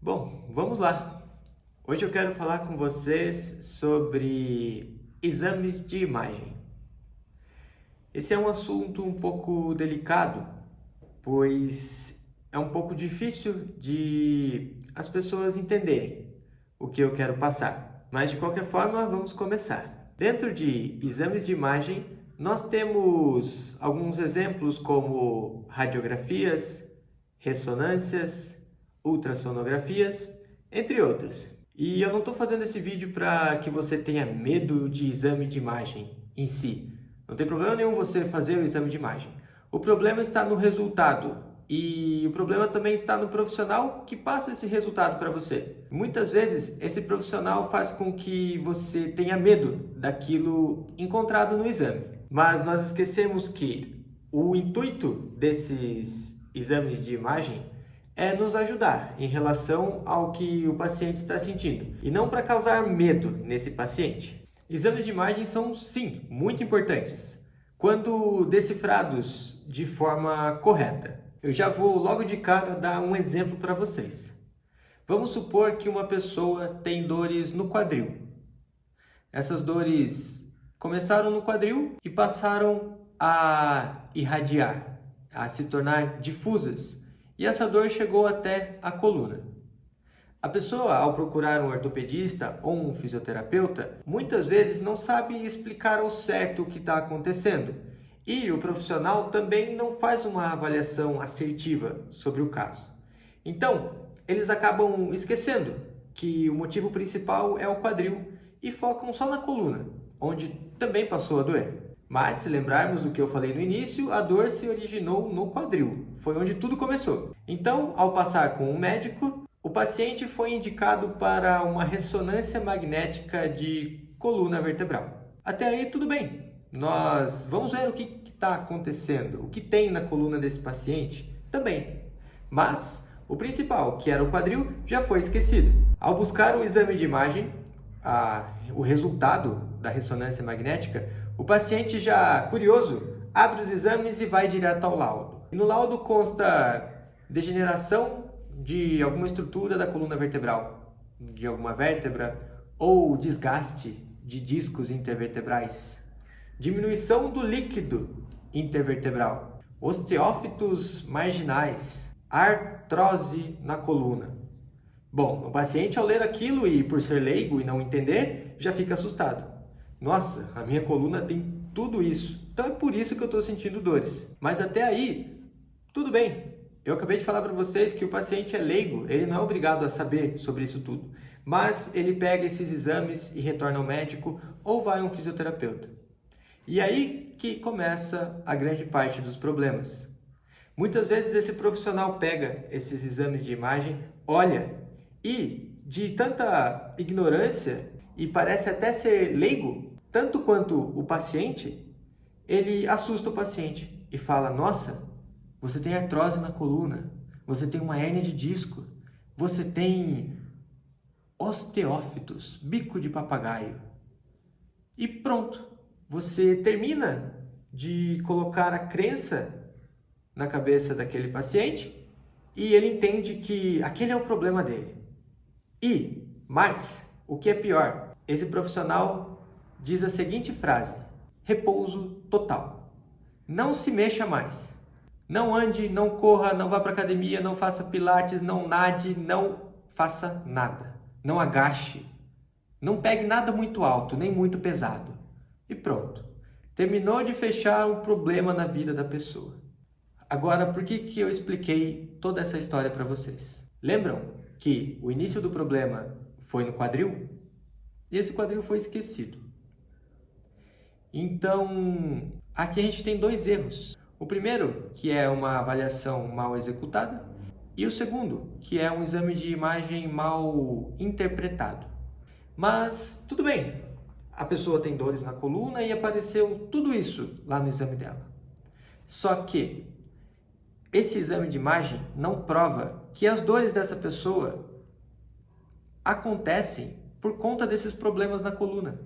Bom, vamos lá. Hoje eu quero falar com vocês sobre exames de imagem. Esse é um assunto um pouco delicado, pois é um pouco difícil de as pessoas entenderem o que eu quero passar. Mas de qualquer forma, vamos começar. Dentro de exames de imagem, nós temos alguns exemplos como radiografias, ressonâncias, ultrassonografias, entre outros. E eu não estou fazendo esse vídeo para que você tenha medo de exame de imagem em si. Não tem problema nenhum você fazer o exame de imagem. O problema está no resultado e o problema também está no profissional que passa esse resultado para você. Muitas vezes esse profissional faz com que você tenha medo daquilo encontrado no exame. Mas nós esquecemos que o intuito desses exames de imagem é nos ajudar em relação ao que o paciente está sentindo e não para causar medo nesse paciente. Exames de imagem são, sim, muito importantes quando decifrados de forma correta. Eu já vou logo de cara dar um exemplo para vocês. Vamos supor que uma pessoa tem dores no quadril. Essas dores começaram no quadril e passaram a irradiar, a se tornar difusas. E essa dor chegou até a coluna. A pessoa, ao procurar um ortopedista ou um fisioterapeuta, muitas vezes não sabe explicar ao certo o que está acontecendo. E o profissional também não faz uma avaliação assertiva sobre o caso. Então, eles acabam esquecendo que o motivo principal é o quadril e focam só na coluna, onde também passou a doer. Mas, se lembrarmos do que eu falei no início, a dor se originou no quadril. Foi onde tudo começou. Então, ao passar com um médico, o paciente foi indicado para uma ressonância magnética de coluna vertebral. Até aí, tudo bem. Nós vamos ver o que está acontecendo, o que tem na coluna desse paciente também. Mas, o principal, que era o quadril, já foi esquecido. Ao buscar o exame de imagem, o resultado da ressonância magnética, o paciente já curioso abre os exames e vai direto ao laudo. E no laudo consta degeneração de alguma estrutura da coluna vertebral, de alguma vértebra, ou desgaste de discos intervertebrais, diminuição do líquido intervertebral, osteófitos marginais, artrose na coluna. Bom, o paciente ao ler aquilo e por ser leigo e não entender, já fica assustado. Nossa, a minha coluna tem tudo isso, então é por isso que eu estou sentindo dores. Mas até aí, tudo bem. Eu acabei de falar para vocês que o paciente é leigo, ele não é obrigado a saber sobre isso tudo. Mas ele pega esses exames e retorna ao médico ou vai a um fisioterapeuta. E aí que começa a grande parte dos problemas. Muitas vezes esse profissional pega esses exames de imagem, olha e de tanta ignorância e parece até ser leigo, tanto quanto o paciente, ele assusta o paciente e fala: nossa, você tem artrose na coluna, você tem uma hérnia de disco, você tem osteófitos, bico de papagaio. E pronto, você termina de colocar a crença na cabeça daquele paciente e ele entende que aquele é o problema dele. E, mais, o que é pior, esse profissional diz a seguinte frase: repouso total. Não se mexa mais. Não ande, não corra, não vá para academia, não faça pilates, não nade, não faça nada. Não agache. Não pegue nada muito alto, nem muito pesado. E pronto. Terminou de fechar o problema na vida da pessoa. Agora, por que eu expliquei toda essa história para vocês? Lembram que o início do problema foi no quadril? E esse quadril foi esquecido. Então, aqui a gente tem dois erros. O primeiro, que é uma avaliação mal executada, e o segundo, que é um exame de imagem mal interpretado. Mas, tudo bem, a pessoa tem dores na coluna e apareceu tudo isso lá no exame dela. Só que esse exame de imagem não prova que as dores dessa pessoa acontecem por conta desses problemas na coluna,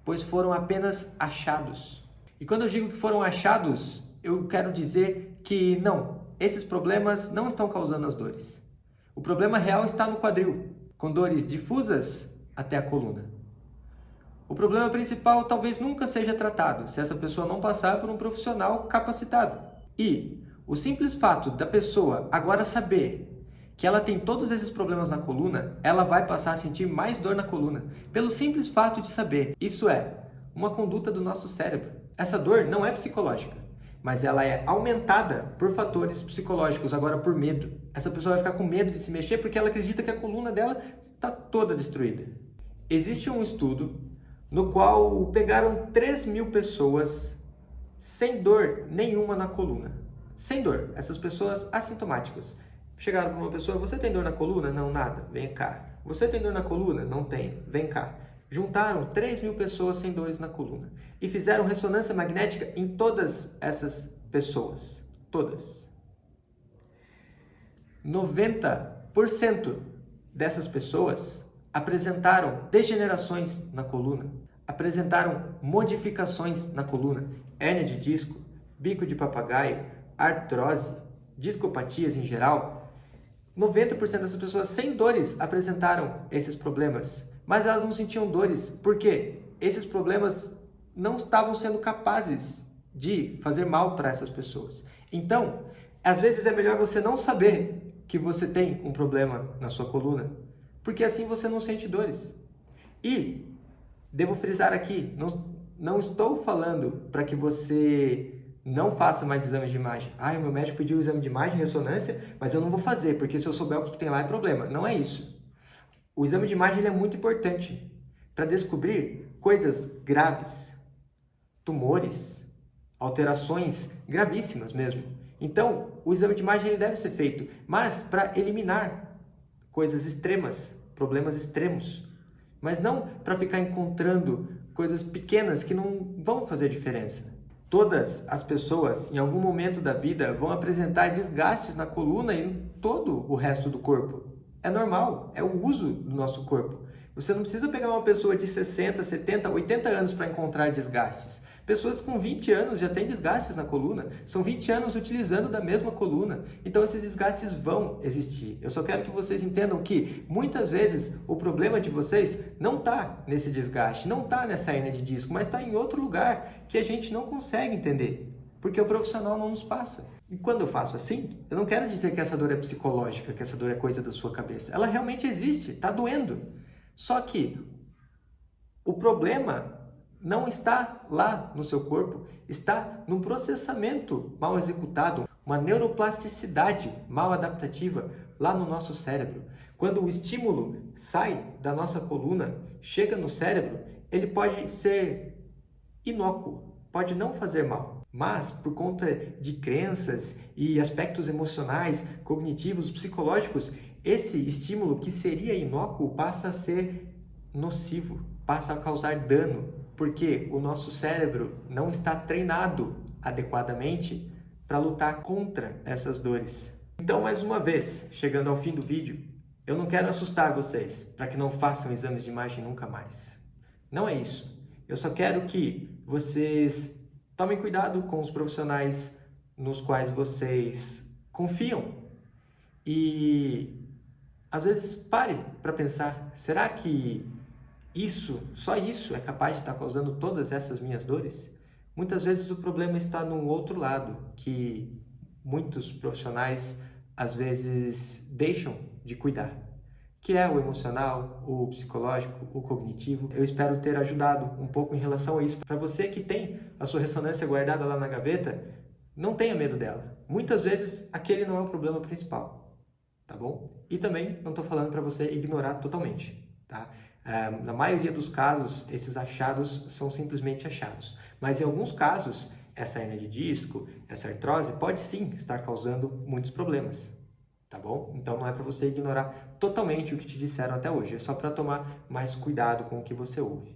pois foram apenas achados. E quando eu digo que foram achados, eu quero dizer que não, esses problemas não estão causando as dores. O problema real está no quadril, com dores difusas até a coluna. O problema principal talvez nunca seja tratado se essa pessoa não passar por um profissional capacitado. E o simples fato da pessoa agora saber que ela tem todos esses problemas na coluna, ela vai passar a sentir mais dor na coluna, pelo simples fato de saber. Isso é uma conduta do nosso cérebro. Essa dor não é psicológica, mas ela é aumentada por fatores psicológicos, agora por medo. Essa pessoa vai ficar com medo de se mexer porque ela acredita que a coluna dela está toda destruída. Existe um estudo no qual pegaram 3.000 pessoas sem dor nenhuma na coluna. Sem dor, essas pessoas assintomáticas. Chegaram para uma pessoa, você tem dor na coluna? Não, nada, vem cá. Você tem dor na coluna? Não tenho, vem cá. Juntaram 3.000 pessoas sem dores na coluna e fizeram ressonância magnética em todas essas pessoas. Todas. 90% dessas pessoas apresentaram degenerações na coluna, apresentaram modificações na coluna, hérnia de disco, bico de papagaio, artrose, discopatias em geral. 90% dessas pessoas sem dores apresentaram esses problemas, mas elas não sentiam dores, porque esses problemas não estavam sendo capazes de fazer mal para essas pessoas. Então, às vezes é melhor você não saber que você tem um problema na sua coluna, porque assim você não sente dores. E devo frisar aqui, não estou falando para que você não faça mais exames de imagem. O meu médico pediu o exame de imagem, ressonância, mas eu não vou fazer, porque se eu souber o que tem lá é problema. Não é isso. O exame de imagem ele é muito importante para descobrir coisas graves, tumores, alterações gravíssimas mesmo. Então, o exame de imagem ele deve ser feito, mas para eliminar coisas extremas, problemas extremos, mas não para ficar encontrando coisas pequenas que não vão fazer diferença. Todas as pessoas, em algum momento da vida, vão apresentar desgastes na coluna e em todo o resto do corpo. É normal, é o uso do nosso corpo. Você não precisa pegar uma pessoa de 60, 70, 80 anos para encontrar desgastes. Pessoas com 20 anos já têm desgastes na coluna, são 20 anos utilizando da mesma coluna, então esses desgastes vão existir. Eu só quero que vocês entendam que, muitas vezes, o problema de vocês não está nesse desgaste, não está nessa hérnia de disco, mas está em outro lugar que a gente não consegue entender, porque o profissional não nos passa. E quando eu faço assim, eu não quero dizer que essa dor é psicológica, que essa dor é coisa da sua cabeça. Ela realmente existe, está doendo. Só que o problema não está lá no seu corpo, está num processamento mal executado, uma neuroplasticidade mal adaptativa lá no nosso cérebro. Quando o estímulo sai da nossa coluna, chega no cérebro, ele pode ser inócuo, pode não fazer mal. Mas, por conta de crenças e aspectos emocionais, cognitivos, psicológicos, esse estímulo que seria inócuo passa a ser nocivo, passa a causar dano, porque o nosso cérebro não está treinado adequadamente para lutar contra essas dores. Então, mais uma vez, chegando ao fim do vídeo, eu não quero assustar vocês para que não façam exames de imagem nunca mais. Não é isso. Eu só quero que vocês tomem cuidado com os profissionais nos quais vocês confiam e, às vezes, pare para pensar, será que só isso é capaz de estar causando todas essas minhas dores? Muitas vezes o problema está no outro lado, que muitos profissionais às vezes deixam de cuidar, que é o emocional, o psicológico, o cognitivo. Eu espero ter ajudado um pouco em relação a isso. Para você que tem a sua ressonância guardada lá na gaveta, não tenha medo dela. Muitas vezes aquele não é o problema principal, tá bom? E também não estou falando para você ignorar totalmente, tá? Na maioria dos casos, esses achados são simplesmente achados. Mas em alguns casos, essa hérnia de disco, essa artrose, pode sim estar causando muitos problemas, tá bom? Então não é para você ignorar totalmente o que te disseram até hoje, é só para tomar mais cuidado com o que você ouve,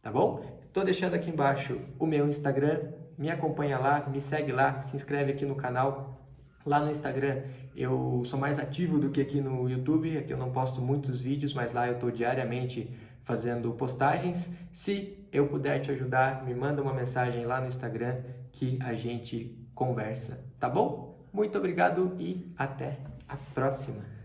tá bom? Estou deixando aqui embaixo o meu Instagram, me acompanha lá, me segue lá, se inscreve aqui no canal. Lá no Instagram eu sou mais ativo do que aqui no YouTube, aqui eu não posto muitos vídeos, mas lá eu estou diariamente fazendo postagens. Se eu puder te ajudar, me manda uma mensagem lá no Instagram que a gente conversa, tá bom? Muito obrigado e até a próxima!